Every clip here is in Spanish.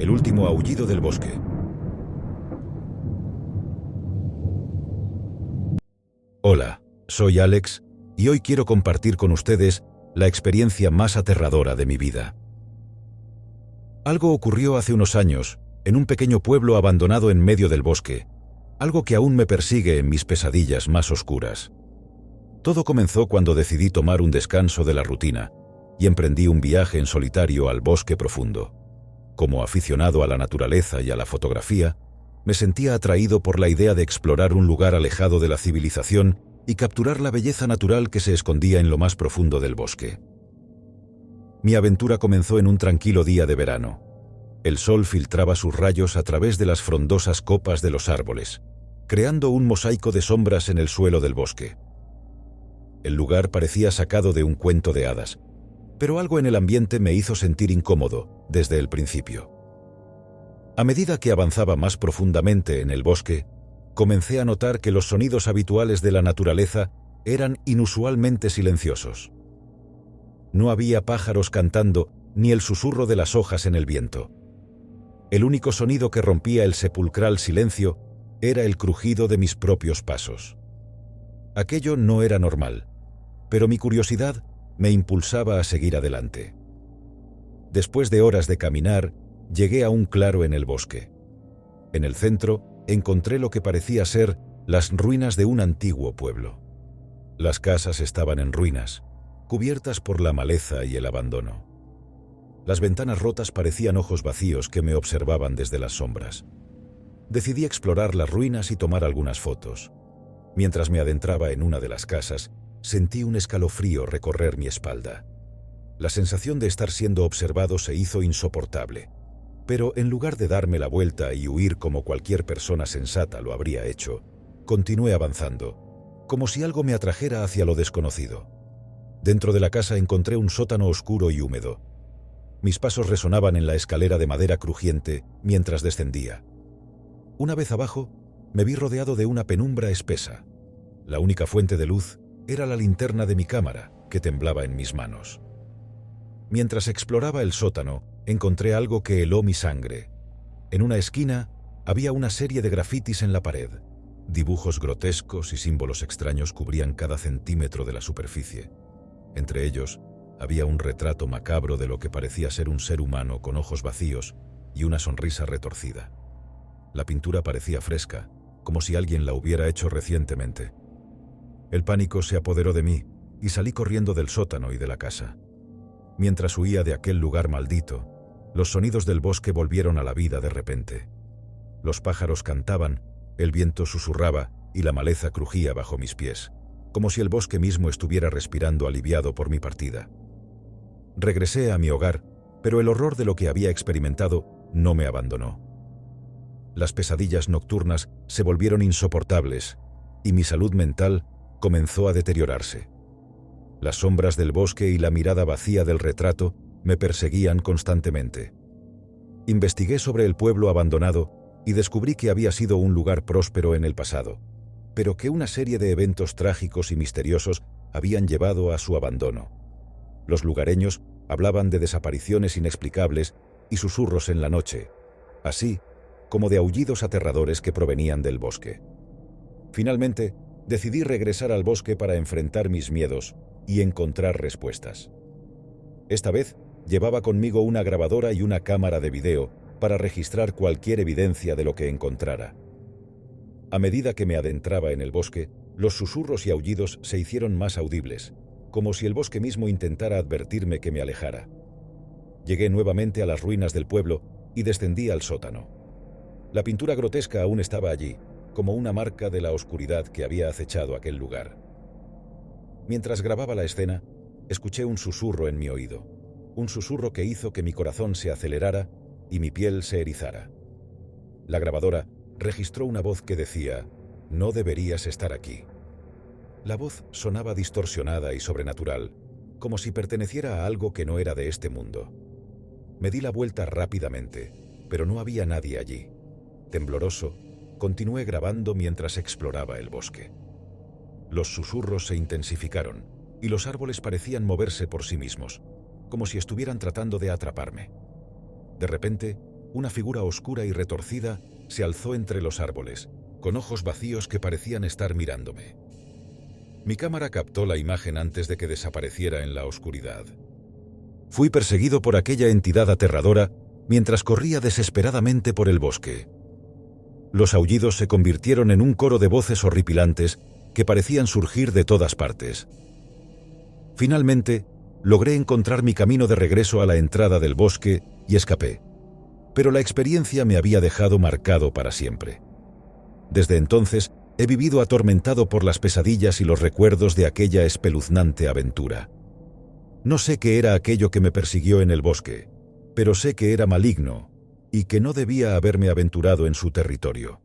el último aullido del bosque. Hola, soy Alex y hoy quiero compartir con ustedes la experiencia más aterradora de mi vida. Algo ocurrió hace unos años, en un pequeño pueblo abandonado en medio del bosque, algo que aún me persigue en mis pesadillas más oscuras. Todo comenzó cuando decidí tomar un descanso de la rutina y emprendí un viaje en solitario al bosque profundo. Como aficionado a la naturaleza y a la fotografía, me sentía atraído por la idea de explorar un lugar alejado de la civilización y capturar la belleza natural que se escondía en lo más profundo del bosque. Mi aventura comenzó en un tranquilo día de verano. El sol filtraba sus rayos a través de las frondosas copas de los árboles, creando un mosaico de sombras en el suelo del bosque. El lugar parecía sacado de un cuento de hadas, pero algo en el ambiente me hizo sentir incómodo desde el principio. A medida que avanzaba más profundamente en el bosque, comencé a notar que los sonidos habituales de la naturaleza eran inusualmente silenciosos. No había pájaros cantando ni el susurro de las hojas en el viento. El único sonido que rompía el sepulcral silencio era el crujido de mis propios pasos. Aquello no era normal, pero mi curiosidad me impulsaba a seguir adelante. Después de horas de caminar, llegué a un claro en el bosque. En el centro encontré lo que parecía ser las ruinas de un antiguo pueblo. Las casas estaban en ruinas, cubiertas por la maleza y el abandono. Las ventanas rotas parecían ojos vacíos que me observaban desde las sombras. Decidí explorar las ruinas y tomar algunas fotos. Mientras me adentraba en una de las casas, sentí un escalofrío recorrer mi espalda. La sensación de estar siendo observado se hizo insoportable, pero en lugar de darme la vuelta y huir como cualquier persona sensata lo habría hecho, continué avanzando, como si algo me atrajera hacia lo desconocido. Dentro de la casa encontré un sótano oscuro y húmedo. Mis pasos resonaban en la escalera de madera crujiente mientras descendía. Una vez abajo, me vi rodeado de una penumbra espesa. La única fuente de luz era la linterna de mi cámara, que temblaba en mis manos. Mientras exploraba el sótano, encontré algo que heló mi sangre. En una esquina había una serie de grafitis en la pared. Dibujos grotescos y símbolos extraños cubrían cada centímetro de la superficie. Entre ellos, había un retrato macabro de lo que parecía ser un ser humano con ojos vacíos y una sonrisa retorcida. La pintura parecía fresca, como si alguien la hubiera hecho recientemente. El pánico se apoderó de mí y salí corriendo del sótano y de la casa. Mientras huía de aquel lugar maldito, los sonidos del bosque volvieron a la vida de repente. Los pájaros cantaban, el viento susurraba y la maleza crujía bajo mis pies, como si el bosque mismo estuviera respirando aliviado por mi partida. Regresé a mi hogar, pero el horror de lo que había experimentado no me abandonó. Las pesadillas nocturnas se volvieron insoportables y mi salud mental comenzó a deteriorarse. Las sombras del bosque y la mirada vacía del retrato me perseguían constantemente. Investigué sobre el pueblo abandonado y descubrí que había sido un lugar próspero en el pasado, pero que una serie de eventos trágicos y misteriosos habían llevado a su abandono. Los lugareños hablaban de desapariciones inexplicables y susurros en la noche, así como de aullidos aterradores que provenían del bosque. Finalmente, decidí regresar al bosque para enfrentar mis miedos y encontrar respuestas. Esta vez, llevaba conmigo una grabadora y una cámara de video para registrar cualquier evidencia de lo que encontrara. A medida que me adentraba en el bosque, los susurros y aullidos se hicieron más audibles, como si el bosque mismo intentara advertirme que me alejara. Llegué nuevamente a las ruinas del pueblo y descendí al sótano. La pintura grotesca aún estaba allí, como una marca de la oscuridad que había acechado aquel lugar. Mientras grababa la escena, escuché un susurro en mi oído, un susurro que hizo que mi corazón se acelerara y mi piel se erizara. La grabadora registró una voz que decía: «No deberías estar aquí». La voz sonaba distorsionada y sobrenatural, como si perteneciera a algo que no era de este mundo. Me di la vuelta rápidamente, pero no había nadie allí. Tembloroso, continué grabando mientras exploraba el bosque. Los susurros se intensificaron y los árboles parecían moverse por sí mismos, como si estuvieran tratando de atraparme. De repente, una figura oscura y retorcida se alzó entre los árboles, con ojos vacíos que parecían estar mirándome. Mi cámara captó la imagen antes de que desapareciera en la oscuridad. Fui perseguido por aquella entidad aterradora mientras corría desesperadamente por el bosque. Los aullidos se convirtieron en un coro de voces horripilantes que parecían surgir de todas partes. Finalmente, logré encontrar mi camino de regreso a la entrada del bosque y escapé. Pero la experiencia me había dejado marcado para siempre. Desde entonces, he vivido atormentado por las pesadillas y los recuerdos de aquella espeluznante aventura. No sé qué era aquello que me persiguió en el bosque, pero sé que era maligno y que no debía haberme aventurado en su territorio.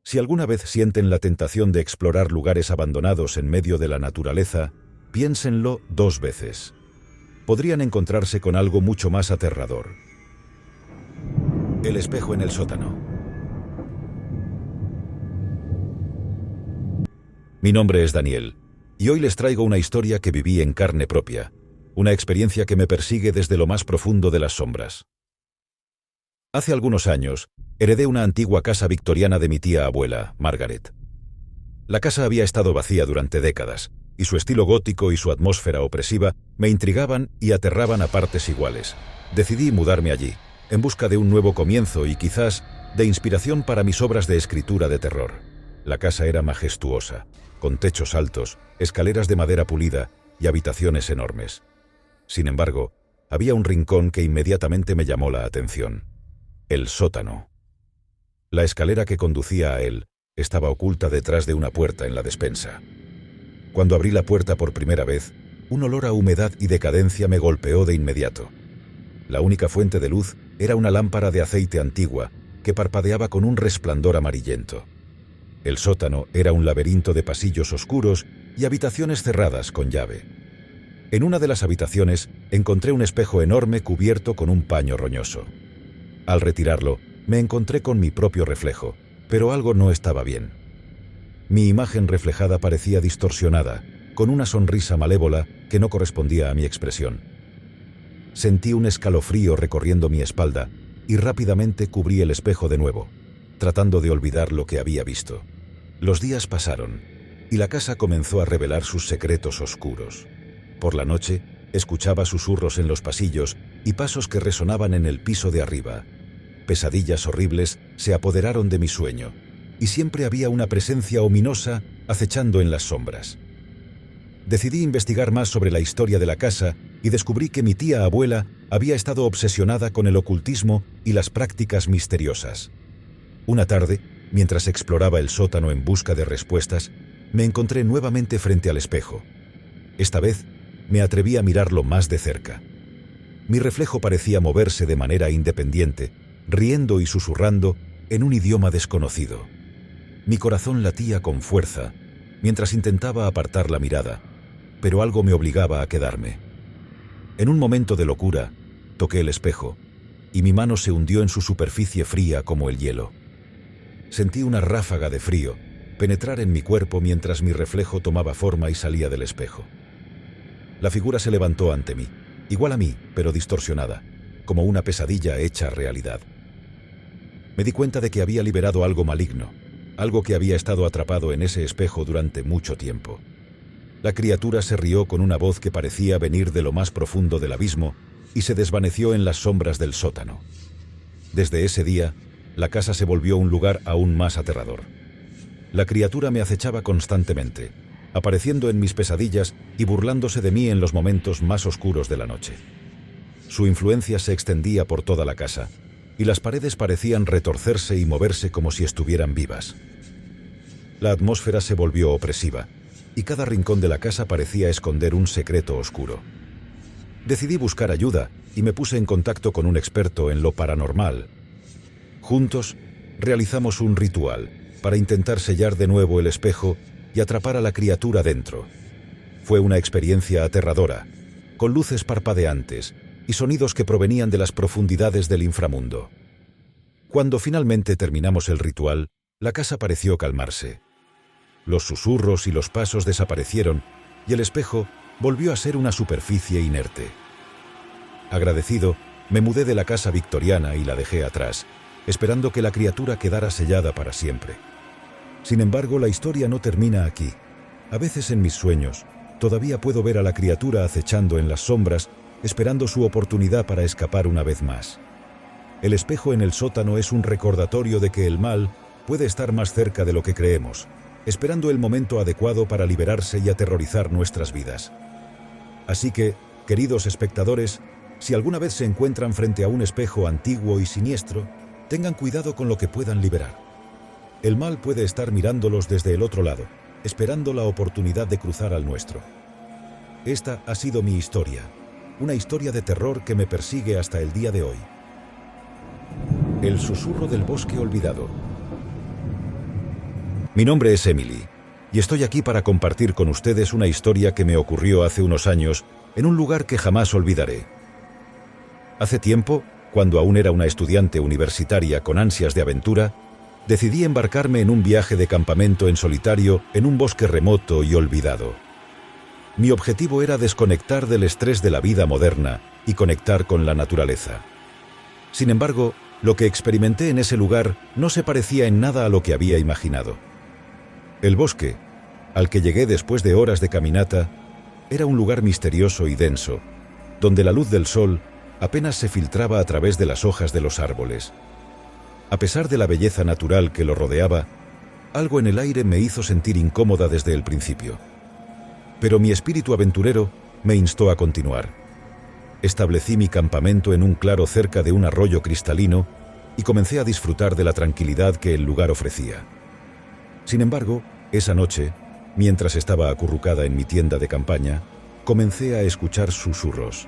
Si alguna vez sienten la tentación de explorar lugares abandonados en medio de la naturaleza, piénsenlo 2 veces. Podrían encontrarse con algo mucho más aterrador. El espejo en el sótano. Mi nombre es Daniel, y hoy les traigo una historia que viví en carne propia, una experiencia que me persigue desde lo más profundo de las sombras. Hace algunos años, heredé una antigua casa victoriana de mi tía abuela, Margaret. La casa había estado vacía durante décadas, y su estilo gótico y su atmósfera opresiva me intrigaban y aterraban a partes iguales. Decidí mudarme allí, en busca de un nuevo comienzo y quizás de inspiración para mis obras de escritura de terror. La casa era majestuosa, con techos altos, escaleras de madera pulida y habitaciones enormes. Sin embargo, había un rincón que inmediatamente me llamó la atención: el sótano. La escalera que conducía a él estaba oculta detrás de una puerta en la despensa. Cuando abrí la puerta por primera vez, un olor a humedad y decadencia me golpeó de inmediato. La única fuente de luz era una lámpara de aceite antigua que parpadeaba con un resplandor amarillento. El sótano era un laberinto de pasillos oscuros y habitaciones cerradas con llave. En una de las habitaciones encontré un espejo enorme cubierto con un paño roñoso. Al retirarlo, me encontré con mi propio reflejo, pero algo no estaba bien. Mi imagen reflejada parecía distorsionada, con una sonrisa malévola que no correspondía a mi expresión. Sentí un escalofrío recorriendo mi espalda y rápidamente cubrí el espejo de nuevo, tratando de olvidar lo que había visto. Los días pasaron y la casa comenzó a revelar sus secretos oscuros. Por la noche, escuchaba susurros en los pasillos y pasos que resonaban en el piso de arriba. Pesadillas horribles se apoderaron de mi sueño, y siempre había una presencia ominosa acechando en las sombras. Decidí investigar más sobre la historia de la casa y descubrí que mi tía abuela había estado obsesionada con el ocultismo y las prácticas misteriosas. Una tarde, mientras exploraba el sótano en busca de respuestas, me encontré nuevamente frente al espejo. Esta vez, me atreví a mirarlo más de cerca. Mi reflejo parecía moverse de manera independiente, riendo y susurrando en un idioma desconocido. Mi corazón latía con fuerza, mientras intentaba apartar la mirada, pero algo me obligaba a quedarme. En un momento de locura, toqué el espejo, y mi mano se hundió en su superficie fría como el hielo. Sentí una ráfaga de frío penetrar en mi cuerpo mientras mi reflejo tomaba forma y salía del espejo. La figura se levantó ante mí, igual a mí, pero distorsionada, como una pesadilla hecha realidad. Me di cuenta de que había liberado algo maligno, algo que había estado atrapado en ese espejo durante mucho tiempo. La criatura se rió con una voz que parecía venir de lo más profundo del abismo y se desvaneció en las sombras del sótano. Desde ese día, la casa se volvió un lugar aún más aterrador. La criatura me acechaba constantemente, apareciendo en mis pesadillas y burlándose de mí en los momentos más oscuros de la noche. Su influencia se extendía por toda la casa, y las paredes parecían retorcerse y moverse como si estuvieran vivas. La atmósfera se volvió opresiva, y cada rincón de la casa parecía esconder un secreto oscuro. Decidí buscar ayuda y me puse en contacto con un experto en lo paranormal. Juntos, realizamos un ritual para intentar sellar de nuevo el espejo y atrapar a la criatura dentro. Fue una experiencia aterradora, con luces parpadeantes y sonidos que provenían de las profundidades del inframundo. Cuando finalmente terminamos el ritual, la casa pareció calmarse. Los susurros y los pasos desaparecieron y el espejo volvió a ser una superficie inerte. Agradecido, Me mudé de la casa victoriana y la dejé atrás, esperando que la criatura quedara sellada para siempre. Sin embargo, la historia no termina aquí. A veces en mis sueños, todavía puedo ver a la criatura acechando en las sombras, esperando su oportunidad para escapar una vez más. El espejo en el sótano es un recordatorio de que el mal puede estar más cerca de lo que creemos, esperando el momento adecuado para liberarse y aterrorizar nuestras vidas. Así que, queridos espectadores, si alguna vez se encuentran frente a un espejo antiguo y siniestro, tengan cuidado con lo que puedan liberar. El mal puede estar mirándolos desde el otro lado, esperando la oportunidad de cruzar al nuestro. Esta ha sido mi historia, una historia de terror que me persigue hasta el día de hoy. El susurro del bosque olvidado. Mi nombre es Emily, y estoy aquí para compartir con ustedes una historia que me ocurrió hace unos años en un lugar que jamás olvidaré. Hace tiempo, cuando aún era una estudiante universitaria con ansias de aventura, decidí embarcarme en un viaje de campamento en solitario en un bosque remoto y olvidado. Mi objetivo era desconectar del estrés de la vida moderna y conectar con la naturaleza. Sin embargo, lo que experimenté en ese lugar no se parecía en nada a lo que había imaginado. El bosque, al que llegué después de horas de caminata, era un lugar misterioso y denso, donde la luz del sol apenas se filtraba a través de las hojas de los árboles. A pesar de la belleza natural que lo rodeaba, algo en el aire me hizo sentir incómoda desde el principio. Pero mi espíritu aventurero me instó a continuar. Establecí mi campamento en un claro cerca de un arroyo cristalino y comencé a disfrutar de la tranquilidad que el lugar ofrecía. Sin embargo, esa noche, mientras estaba acurrucada en mi tienda de campaña, comencé a escuchar susurros.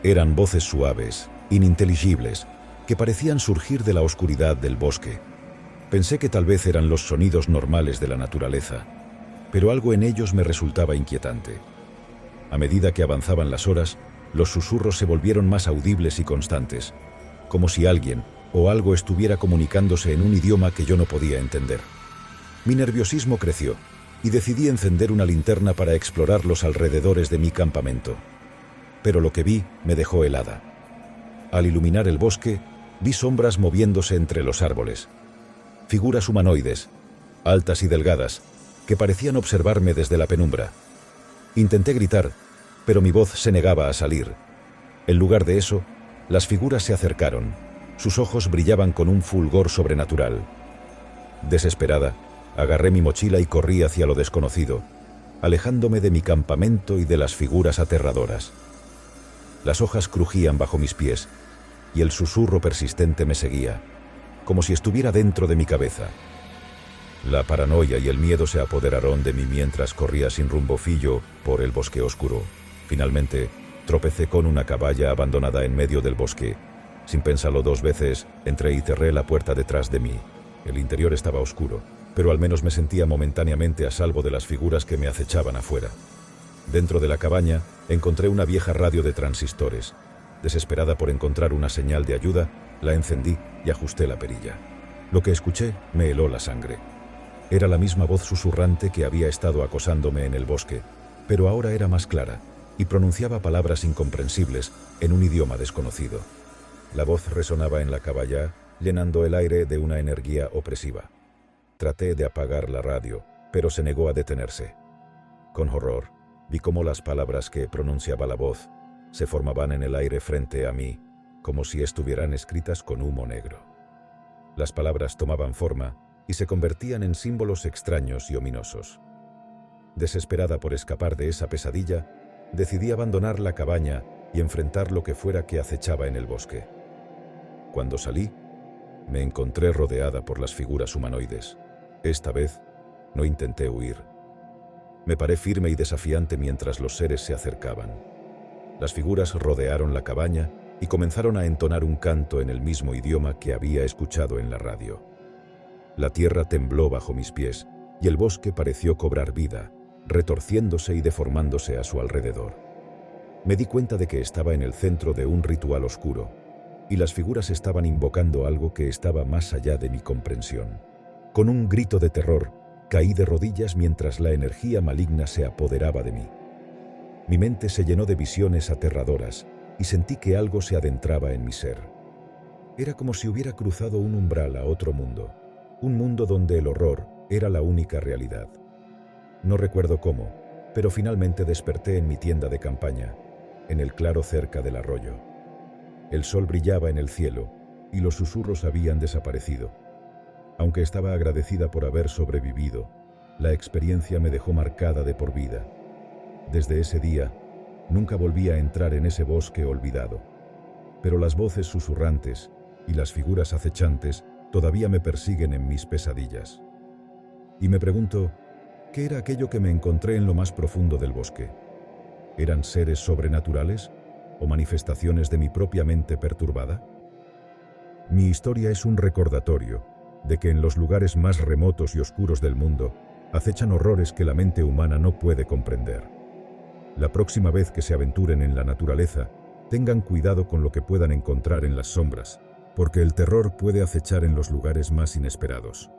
Eran voces suaves, ininteligibles, que parecían surgir de la oscuridad del bosque. Pensé que tal vez eran los sonidos normales de la naturaleza, pero algo en ellos me resultaba inquietante. A medida que avanzaban las horas, los susurros se volvieron más audibles y constantes, como si alguien o algo estuviera comunicándose en un idioma que yo no podía entender. Mi nerviosismo creció y decidí encender una linterna para explorar los alrededores de mi campamento. Pero lo que vi me dejó helada. Al iluminar el bosque, vi sombras moviéndose entre los árboles. Figuras humanoides, altas y delgadas, que parecían observarme desde la penumbra. Intenté gritar, pero mi voz se negaba a salir. En lugar de eso, las figuras se acercaron. Sus ojos brillaban con un fulgor sobrenatural. Desesperada, agarré mi mochila y corrí hacia lo desconocido, alejándome de mi campamento y de las figuras aterradoras. Las hojas crujían bajo mis pies, y el susurro persistente me seguía, como si estuviera dentro de mi cabeza. La paranoia y el miedo se apoderaron de mí mientras corría sin rumbo fijo por el bosque oscuro. Finalmente, tropecé con una caballa abandonada en medio del bosque. Sin pensarlo dos veces, entré y cerré la puerta detrás de mí. El interior estaba oscuro, pero al menos me sentía momentáneamente a salvo de las figuras que me acechaban afuera. Dentro de la cabaña, encontré una vieja radio de transistores. Desesperada por encontrar una señal de ayuda, la encendí y ajusté la perilla. Lo que escuché me heló la sangre. Era la misma voz susurrante que había estado acosándome en el bosque, pero ahora era más clara y pronunciaba palabras incomprensibles en un idioma desconocido. La voz resonaba en la caballa, llenando el aire de una energía opresiva. Traté de apagar la radio, pero se negó a detenerse. Con horror, vi cómo las palabras que pronunciaba la voz se formaban en el aire frente a mí, como si estuvieran escritas con humo negro. Las palabras tomaban forma y se convertían en símbolos extraños y ominosos. Desesperada por escapar de esa pesadilla, decidí abandonar la cabaña y enfrentar lo que fuera que acechaba en el bosque. Cuando salí, me encontré rodeada por las figuras humanoides. Esta vez, no intenté huir. Me paré firme y desafiante mientras los seres se acercaban. Las figuras rodearon la cabaña y comenzaron a entonar un canto en el mismo idioma que había escuchado en la radio. La tierra tembló bajo mis pies y el bosque pareció cobrar vida, retorciéndose y deformándose a su alrededor. Me di cuenta de que estaba en el centro de un ritual oscuro, y las figuras estaban invocando algo que estaba más allá de mi comprensión. Con un grito de terror, caí de rodillas mientras la energía maligna se apoderaba de mí. Mi mente se llenó de visiones aterradoras, y sentí que algo se adentraba en mi ser. Era como si hubiera cruzado un umbral a otro mundo, un mundo donde el horror era la única realidad. No recuerdo cómo, pero finalmente desperté en mi tienda de campaña, en el claro cerca del arroyo. El sol brillaba en el cielo y los susurros habían desaparecido. Aunque estaba agradecida por haber sobrevivido, la experiencia me dejó marcada de por vida. Desde ese día, nunca volví a entrar en ese bosque olvidado. Pero las voces susurrantes y las figuras acechantes todavía me persiguen en mis pesadillas. Y me pregunto, ¿qué era aquello que me encontré en lo más profundo del bosque? ¿Eran seres sobrenaturales o manifestaciones de mi propia mente perturbada? Mi historia es un recordatorio de que en los lugares más remotos y oscuros del mundo acechan horrores que la mente humana no puede comprender. La próxima vez que se aventuren en la naturaleza, tengan cuidado con lo que puedan encontrar en las sombras, porque el terror puede acechar en los lugares más inesperados.